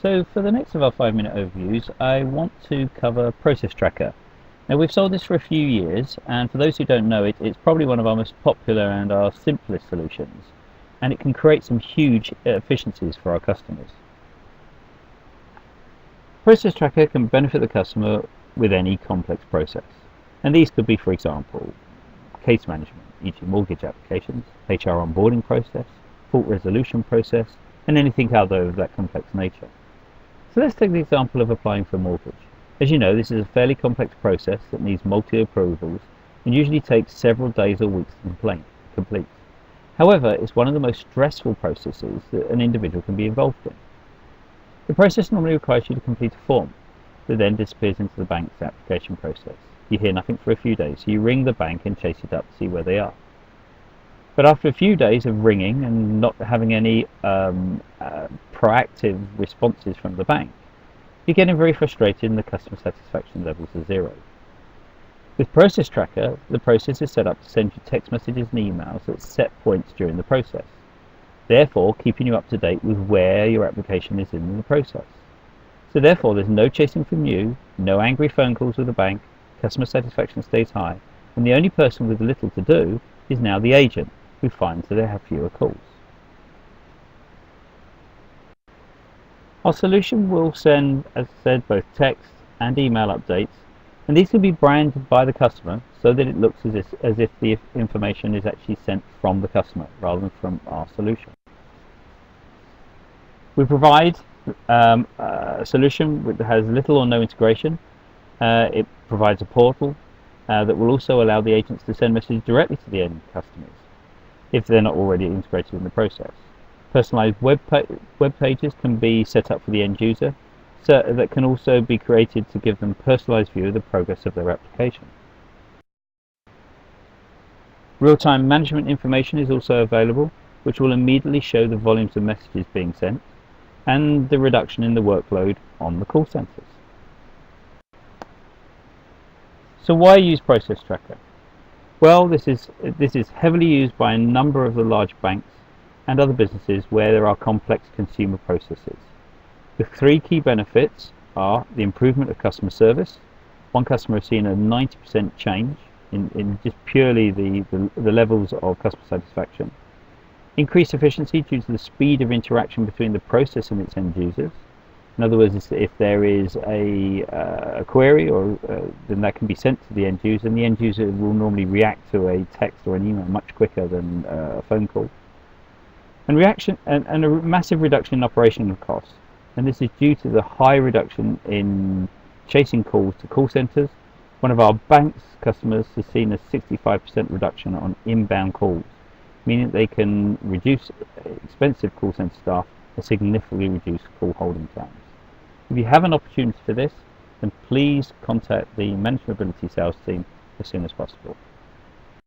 So for the next of our 5-minute overviews, I want to cover Process Tracker. Now we've sold this for a few years, and for those who don't know it, it's probably one of our most popular and our simplest solutions, and it can create some huge efficiencies for our customers. Process Tracker can benefit the customer with any complex process, and these could be, for example, case management, e.g. mortgage applications, HR onboarding process, fault resolution process, and anything other of that complex nature. So let's take the example of applying for a mortgage. As you know, this is a fairly complex process that needs multi-approvals and usually takes several days or weeks to complete. However, it's one of the most stressful processes that an individual can be involved in. The process normally requires you to complete a form that then disappears into the bank's application process. You hear nothing for a few days, so you ring the bank and chase it up to see where they are. But after a few days of ringing and not having any proactive responses from the bank, you're getting very frustrated and the customer satisfaction levels are zero. With Process Tracker, the process is set up to send you text messages and emails at set points during the process, therefore keeping you up to date with where your application is in the process. So therefore there's no chasing from you, no angry phone calls with the bank, customer satisfaction stays high, and the only person with little to do is now the agent, who finds that they have fewer calls. Our solution will send, as I said, both text and email updates, and these can be branded by the customer so that it looks as if the information is actually sent from the customer rather than from our solution. We provide a solution that has little or no integration. It provides a portal that will also allow the agents to send messages directly to the end customers if they're not already integrated in the process. Personalized web pages can be set up for the end user, so that can also be created to give them personalized view of the progress of their application. Real-time management information is also available, which will immediately show the volumes of messages being sent and the reduction in the workload on the call centers. So why use Process Tracker? Well, this is heavily used by a number of the large banks and other businesses where there are complex consumer processes. The three key benefits are the improvement of customer service. One customer has seen a 90% change in just purely the levels of customer satisfaction. Increased efficiency due to the speed of interaction between the process and its end users. In other words, if there is a query, then that can be sent to the end user, and the end user will normally react to a text or an email much quicker than a phone call. And a massive reduction in operational costs, and this is due to the high reduction in chasing calls to call centers. One of our bank's customers has seen a 65% reduction on inbound calls, meaning they can reduce expensive call center staff and significantly reduce call holding times. If you have an opportunity for this, then please contact the Management Ability sales team as soon as possible.